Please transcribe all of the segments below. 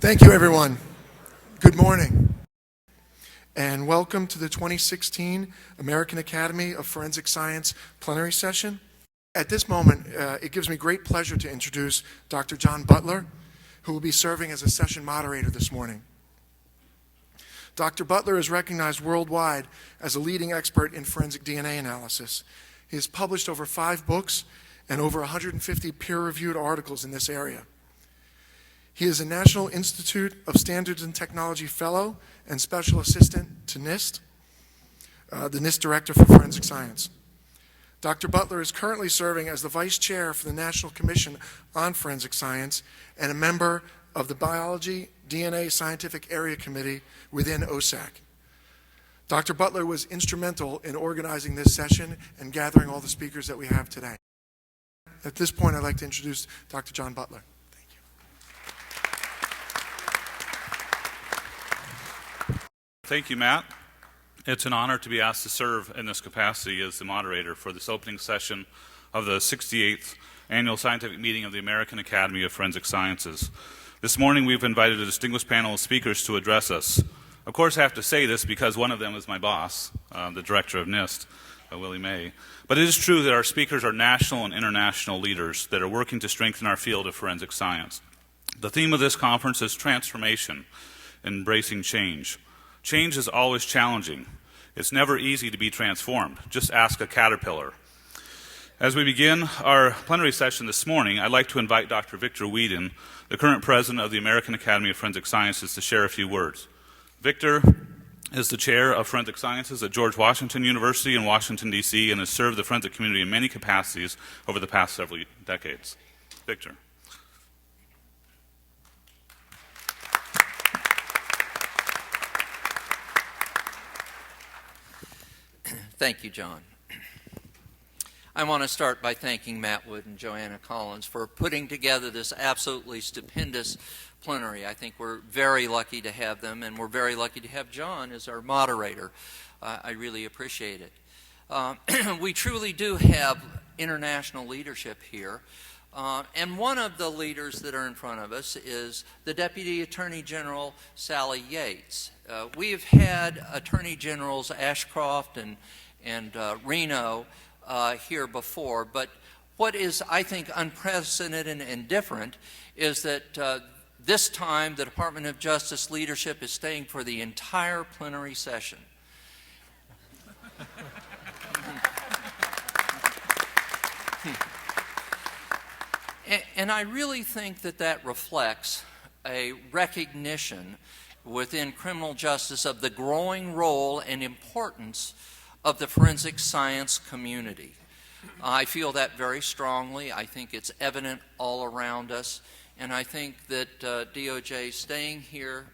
Thank you, everyone. Good morning, and welcome to the 2016 American Academy of Forensic Science plenary session. At this moment, it gives me great pleasure to introduce Dr. John Butler, who will be serving as a session moderator this morning. Dr. Butler is recognized worldwide as a leading expert in forensic DNA analysis. He has published over 5 books and over 150 peer-reviewed articles in this area. He is a National Institute of Standards and Technology Fellow and Special Assistant to NIST, the NIST Director for Forensic Science. Dr. Butler is currently serving as the Vice Chair for the National Commission on Forensic Science and a member of the Biology DNA Scientific Area Committee within OSAC. Dr. Butler was instrumental in organizing this session and gathering all the speakers that we have today. At this point, I'd like to introduce Dr. John Butler. Thank you, Matt. It's an honor to be asked to serve in this capacity as the moderator for this opening session of the 68th Annual Scientific Meeting of the American Academy of Forensic Sciences. This morning we've invited a distinguished panel of speakers to address us. Of course, I have to say this because one of them is my boss, the director of NIST, Willie May. But it is true that our speakers are national and international leaders that are working to strengthen our field of forensic science. The theme of this conference is transformation, embracing change. Change is always challenging. It's never easy to be transformed. Just ask a caterpillar. As we begin our plenary session this morning, I'd like to invite Dr. Victor Whedon, the current president of the American Academy of Forensic Sciences, to share a few words. Victor is the chair of forensic sciences at George Washington University in Washington, D.C., and has served the forensic community in many capacities over the past several decades. Victor. Thank you, John. I want to start by thanking Matt Wood and Joanna Collins for putting together this absolutely stupendous plenary. I think we're very lucky to have them, and we're very lucky to have John as our moderator. I really appreciate it. We truly do have international leadership here, and one of the leaders that are in front of us is the Deputy Attorney General, Sally Yates. We've had Attorney Generals Ashcroft and Reno here before, but what is, I think, unprecedented and different is that this time the Department of Justice leadership is staying for the entire plenary session. And I really think that that reflects a recognition within criminal justice of the growing role and importance of the forensic science community. I feel that very strongly. I think it's evident all around us, and I think that DOJ staying here,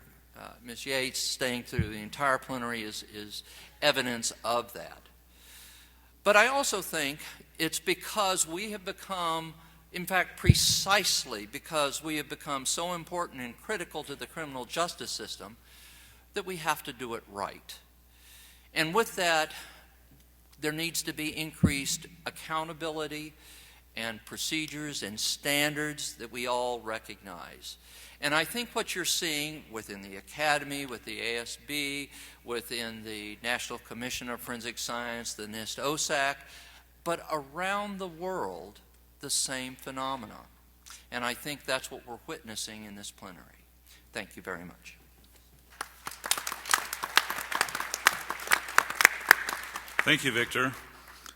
Ms. Yates staying through the entire plenary is evidence of that. But I also think it's because we have become, in fact, precisely because we have become so important and critical to the criminal justice system that we have to do it right. And with that, there needs to be increased accountability and procedures and standards that we all recognize. And I think what you're seeing within the Academy, with the ASB, within the National Commission of Forensic Science, the NIST OSAC, but around the world, the same phenomenon. And I think that's what we're witnessing in this plenary. Thank you very much. Thank you, Victor.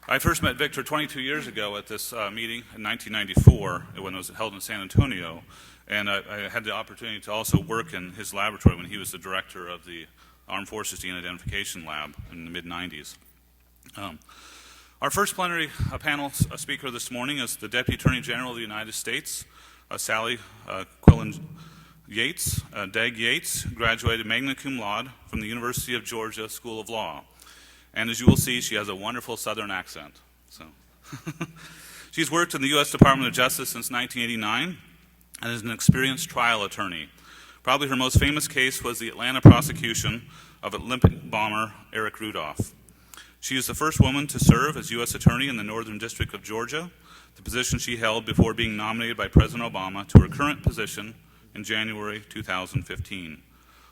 I first met Victor 22 years ago at this meeting in 1994 when it was held in San Antonio, and I had the opportunity to also work in his laboratory when he was the director of the Armed Forces Gene Identification Lab in the mid-90s. Our first plenary panel speaker this morning is the Deputy Attorney General of the United States, Sally Quillian Yates. Dag Yates graduated magna cum laude from the University of Georgia School of Law. And as you will see, she has a wonderful Southern accent. So, she's worked in the U.S. Department of Justice since 1989 and is an experienced trial attorney. Probably her most famous case was the Atlanta prosecution of Olympic bomber Eric Rudolph. She is the first woman to serve as U.S. Attorney in the Northern District of Georgia, the position she held before being nominated by President Obama to her current position in January 2015.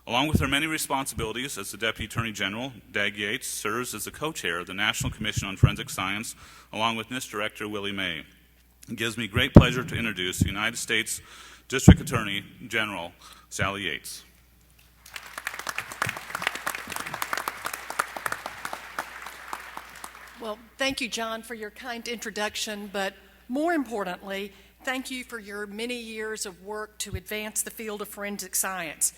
Along with her many responsibilities as the Deputy Attorney General, Dag Yates serves as the co-chair of the National Commission on Forensic Science, along with NIST Director Willie May. It gives me great pleasure to introduce the United States District Attorney General, Sally Yates. Well, thank you, John, for your kind introduction, but more importantly, thank you for your many years of work to advance the field of forensic science.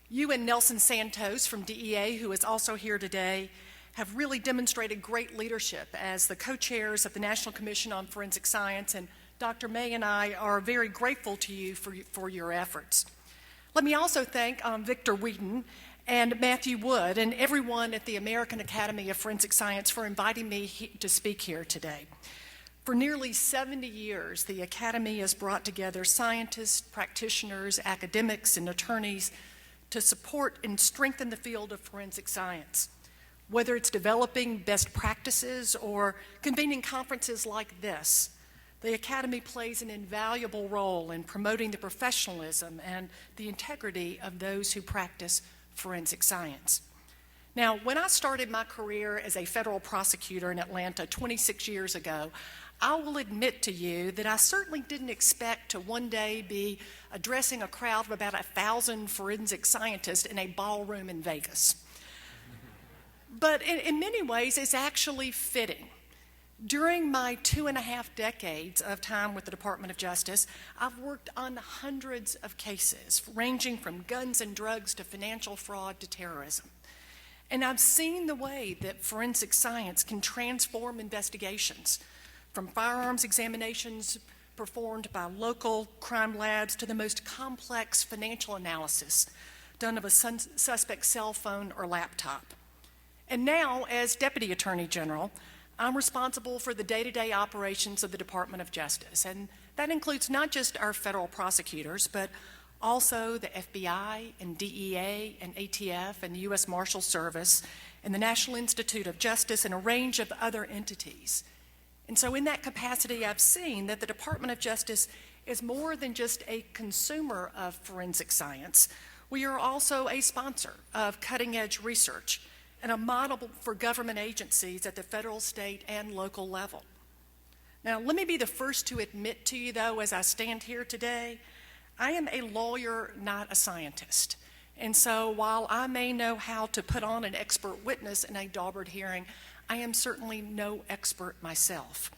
You and Nelson Santos from DEA, who is also here today, have really demonstrated great leadership as the co-chairs of the National Commission on Forensic Science, and Dr. May and I are very grateful to you for your efforts. Let me also thank Victor Whedon and Matthew Wood and everyone at the American Academy of Forensic Science for inviting me to speak here today. For nearly 70 years, the Academy has brought together scientists, practitioners, academics, and attorneys to support and strengthen the field of forensic science. Whether it's developing best practices or convening conferences like this, the Academy plays an invaluable role in promoting the professionalism and the integrity of those who practice forensic science. Now, when I started my career as a federal prosecutor in Atlanta 26 years ago, I will admit to you that I certainly didn't expect to one day be addressing a crowd of about 1,000 forensic scientists in a ballroom in Vegas. But in many ways, it's actually fitting. During my 2.5 decades of time with the Department of Justice, I've worked on hundreds of cases, ranging from guns and drugs to financial fraud to terrorism. And I've seen the way that forensic science can transform investigations, from firearms examinations performed by local crime labs to the most complex financial analysis done of a suspect's cell phone or laptop. And now, as Deputy Attorney General, I'm responsible for the day-to-day operations of the Department of Justice, and that includes not just our federal prosecutors, but also the FBI and DEA and ATF and the U.S. Marshal Service and the National Institute of Justice and a range of other entities. And so in that capacity, I've seen that the Department of Justice is more than just a consumer of forensic science. We are also a sponsor of cutting-edge research and a model for government agencies at the federal, state, and local level. Now, let me be the first to admit to you, though, as I stand here today, I am a lawyer, not a scientist. And so while I may know how to put on an expert witness in a Daubert hearing, I am certainly no expert myself.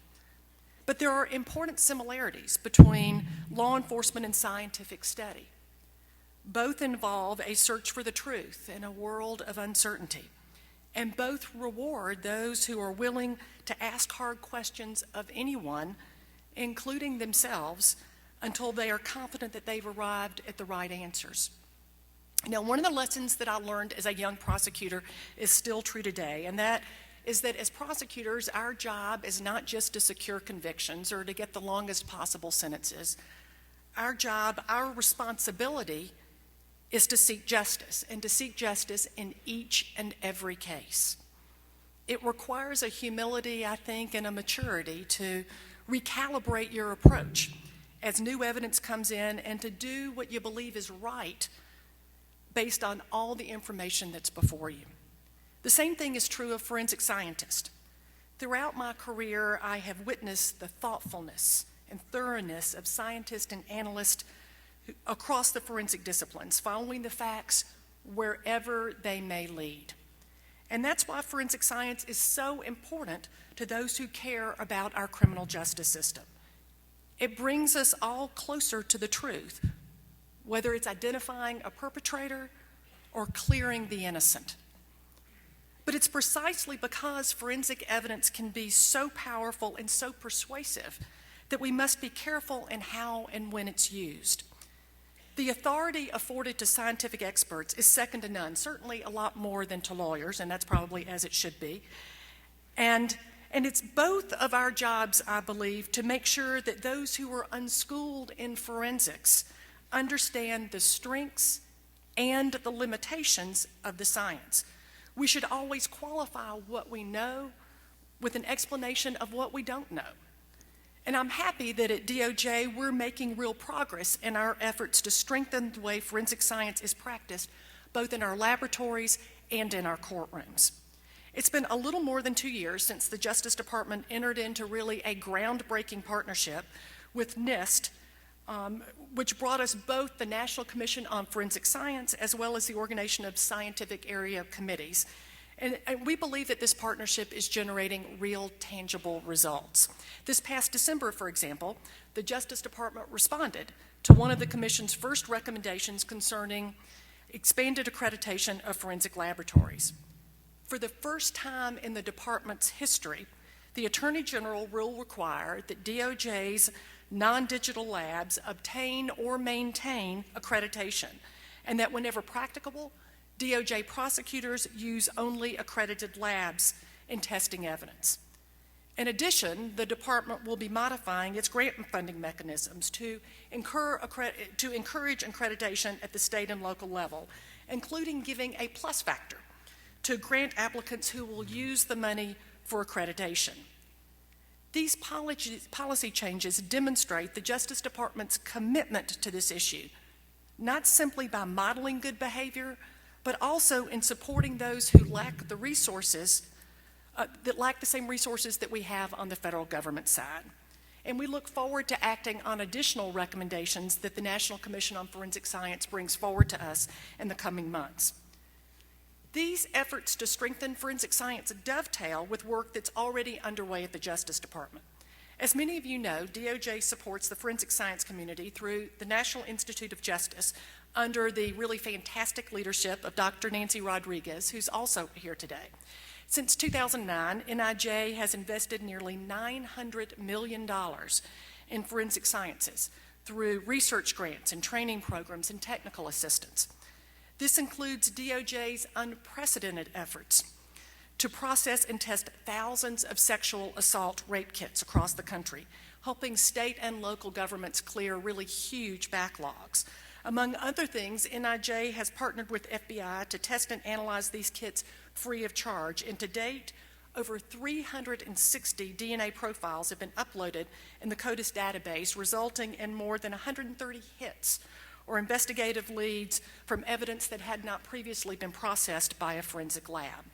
But there are important similarities between law enforcement and scientific study. Both involve a search for the truth in a world of uncertainty, and both reward those who are willing to ask hard questions of anyone, including themselves, until they are confident that they've arrived at the right answers. Now, one of the lessons that I learned as a young prosecutor is still true today, and that is that as prosecutors, our job is not just to secure convictions or to get the longest possible sentences. Our job, our responsibility, is to seek justice, and to seek justice in each and every case. It requires a humility, I think, and a maturity to recalibrate your approach as new evidence comes in and to do what you believe is right based on all the information that's before you. The same thing is true of forensic scientists. Throughout my career, I have witnessed the thoughtfulness and thoroughness of scientists and analysts across the forensic disciplines, following the facts wherever they may lead. And that's why forensic science is so important to those who care about our criminal justice system. It brings us all closer to the truth, whether it's identifying a perpetrator or clearing the innocent. But it's precisely because forensic evidence can be so powerful and so persuasive that we must be careful in how and when it's used. The authority afforded to scientific experts is second to none, certainly a lot more than to lawyers, and that's probably as it should be. And it's both of our jobs, I believe, to make sure that those who are unschooled in forensics understand the strengths and the limitations of the science. We should always qualify what we know with an explanation of what we don't know. And I'm happy that at DOJ we're making real progress in our efforts to strengthen the way forensic science is practiced, both in our laboratories and in our courtrooms. It's been a little more than 2 years since the Justice Department entered into really a groundbreaking partnership with NIST, which brought us both the National Commission on Forensic Science as well as the organization of scientific area committees. And we believe that this partnership is generating real, tangible results. This past December, for example, the Justice Department responded to one of the Commission's first recommendations concerning expanded accreditation of forensic laboratories. For the first time in the Department's history, the Attorney General will require that DOJ's non-digital labs obtain or maintain accreditation, and that whenever practicable, DOJ prosecutors use only accredited labs in testing evidence. In addition, the Department will be modifying its grant funding mechanisms to encourage accreditation at the state and local level, including giving a plus factor to grant applicants who will use the money for accreditation. These policy changes demonstrate the Justice Department's commitment to this issue, not simply by modeling good behavior, but also in supporting those who lack the resources, that lack the same resources that we have on the federal government side. And we look forward to acting on additional recommendations that the National Commission on Forensic Science brings forward to us in the coming months. These efforts to strengthen forensic science dovetail with work that's already underway at the Justice Department. As many of you know, DOJ supports the forensic science community through the National Institute of Justice under the really fantastic leadership of Dr. Nancy Rodriguez, who's also here today. Since 2009, NIJ has invested nearly $900 million in forensic sciences through research grants and training programs and technical assistance. This includes DOJ's unprecedented efforts to process and test thousands of sexual assault rape kits across the country, helping state and local governments clear really huge backlogs. Among other things, NIJ has partnered with FBI to test and analyze these kits free of charge, and to date, over 360 DNA profiles have been uploaded in the CODIS database, resulting in more than 130 hits or investigative leads from evidence that had not previously been processed by a forensic lab.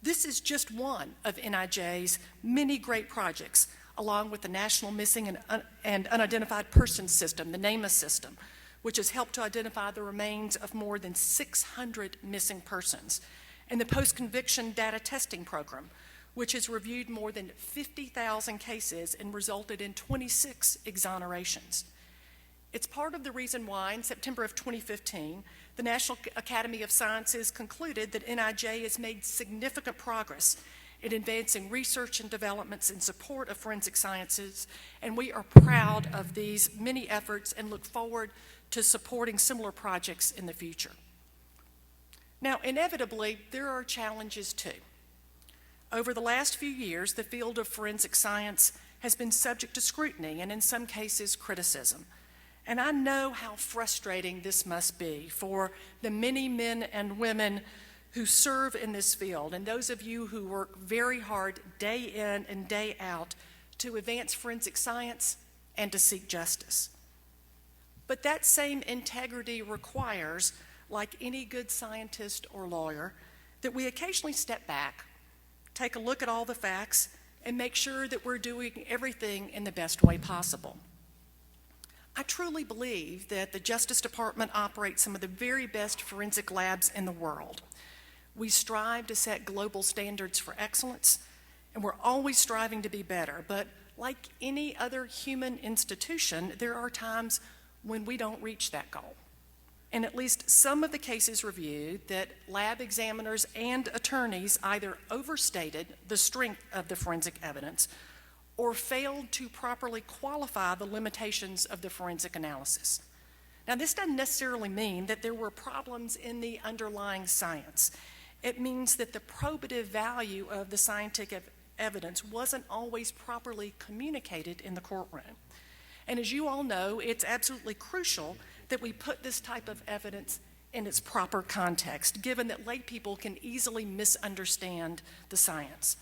This is just one of NIJ's many great projects, along with the National Missing and Unidentified Persons System, the NAMA system, which has helped to identify the remains of more than 600 missing persons, and the Post-Conviction Data Testing Program, which has reviewed more than 50,000 cases and resulted in 26 exonerations. It's part of the reason why, in September of 2015, the National Academy of Sciences concluded that NIJ has made significant progress in advancing research and developments in support of forensic sciences, and we are proud of these many efforts and look forward to supporting similar projects in the future. Now, inevitably, there are challenges too. Over the last few years, the field of forensic science has been subject to scrutiny and, in some cases, criticism. And I know how frustrating this must be for the many men and women who serve in this field, and those of you who work very hard day in and day out to advance forensic science and to seek justice. But that same integrity requires, like any good scientist or lawyer, that we occasionally step back, take a look at all the facts, and make sure that we're doing everything in the best way possible. I truly believe that the Justice Department operates some of the very best forensic labs in the world. We strive to set global standards for excellence, and we're always striving to be better. But like any other human institution, there are times when we don't reach that goal. In at least some of the cases reviewed, that lab examiners and attorneys either overstated the strength of the forensic evidence or failed to properly qualify the limitations of the forensic analysis. Now, this doesn't necessarily mean that there were problems in the underlying science. It means that the probative value of the scientific evidence wasn't always properly communicated in the courtroom. And as you all know, it's absolutely crucial that we put this type of evidence in its proper context, given that lay people can easily misunderstand the science.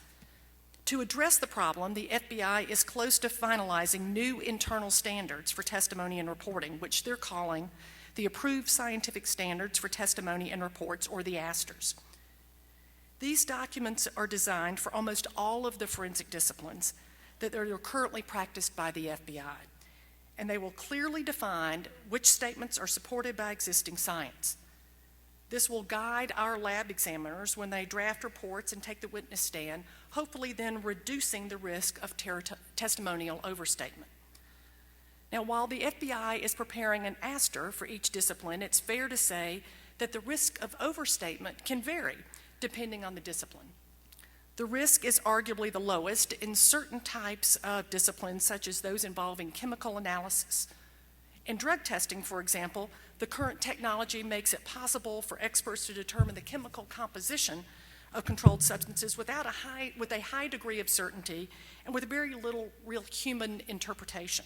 To address the problem, the FBI is close to finalizing new internal standards for testimony and reporting, which they're calling the Approved Scientific Standards for Testimony and Reports, or the ASTRs. These documents are designed for almost all of the forensic disciplines that are currently practiced by the FBI, and they will clearly define which statements are supported by existing science. This will guide our lab examiners when they draft reports and take the witness stand, hopefully then reducing the risk of testimonial overstatement. Now, while the FBI is preparing an ASTR for each discipline, it's fair to say that the risk of overstatement can vary depending on the discipline. The risk is arguably the lowest in certain types of disciplines, such as those involving chemical analysis. In drug testing, for example, the current technology makes it possible for experts to determine the chemical composition of controlled substances with a high degree of certainty and with very little real human interpretation.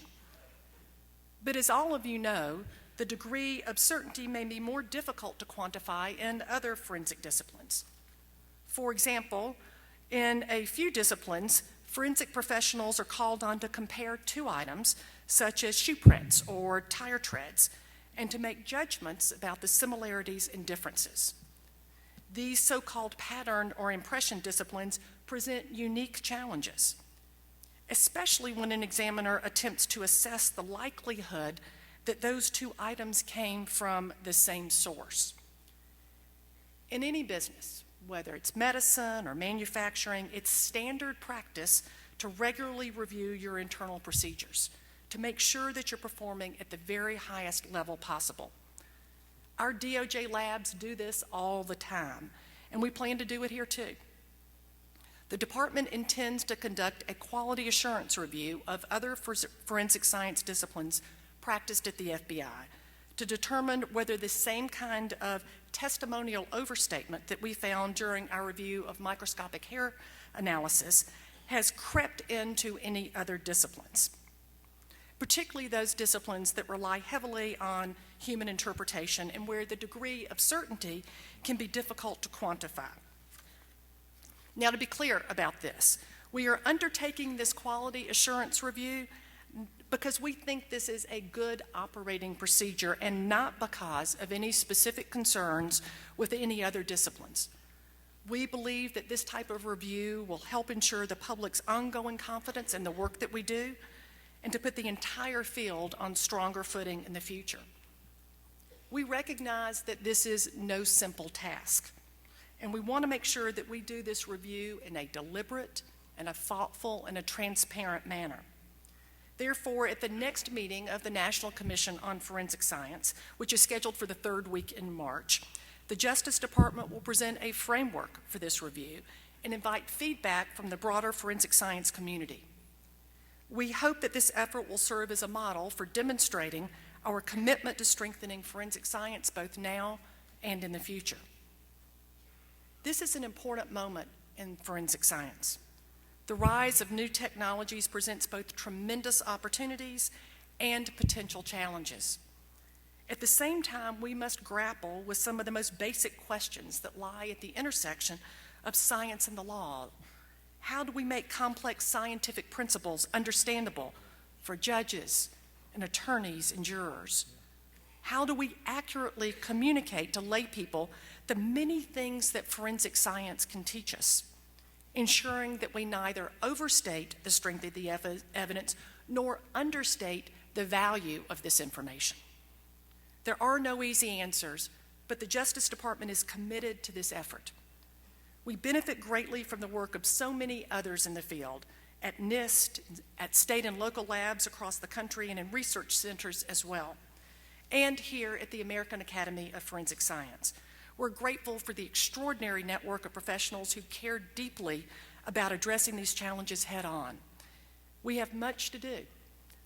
But as all of you know, the degree of certainty may be more difficult to quantify in other forensic disciplines. For example, in a few disciplines, forensic professionals are called on to compare two items, such as shoe prints or tire treads, and to make judgments about the similarities and differences. These so-called pattern or impression disciplines present unique challenges, especially when an examiner attempts to assess the likelihood that those two items came from the same source. In any business, whether it's medicine or manufacturing, it's standard practice to regularly review your internal procedures to make sure that you're performing at the very highest level possible. Our DOJ labs do this all the time, and we plan to do it here too. The department intends to conduct a quality assurance review of other forensic science disciplines practiced at the FBI to determine whether the same kind of testimonial overstatement that we found during our review of microscopic hair analysis has crept into any other disciplines, particularly those disciplines that rely heavily on human interpretation and where the degree of certainty can be difficult to quantify. Now, to be clear about this, we are undertaking this quality assurance review because we think this is a good operating procedure and not because of any specific concerns with any other disciplines. We believe that this type of review will help ensure the public's ongoing confidence in the work that we do and to put the entire field on stronger footing in the future. We recognize that this is no simple task, and we want to make sure that we do this review in a deliberate and a thoughtful and a transparent manner. Therefore, at the next meeting of the National Commission on Forensic Science, which is scheduled for the third week in March, the Justice Department will present a framework for this review and invite feedback from the broader forensic science community. We hope that this effort will serve as a model for demonstrating our commitment to strengthening forensic science both now and in the future. This is an important moment in forensic science. The rise of new technologies presents both tremendous opportunities and potential challenges. At the same time, we must grapple with some of the most basic questions that lie at the intersection of science and the law. How do we make complex scientific principles understandable for judges and attorneys and jurors? How do we accurately communicate to lay people the many things that forensic science can teach us, ensuring that we neither overstate the strength of the evidence nor understate the value of this information? There are no easy answers, but the Justice Department is committed to this effort. We benefit greatly from the work of so many others in the field, at NIST, at state and local labs across the country, and in research centers as well, and here at the American Academy of Forensic Science. We're grateful for the extraordinary network of professionals who care deeply about addressing these challenges head-on. We have much to do,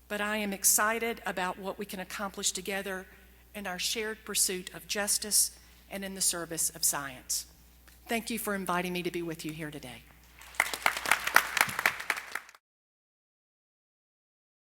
but I am excited about what we can accomplish together in our shared pursuit of justice and in the service of science. Thank you for inviting me to be with you here today.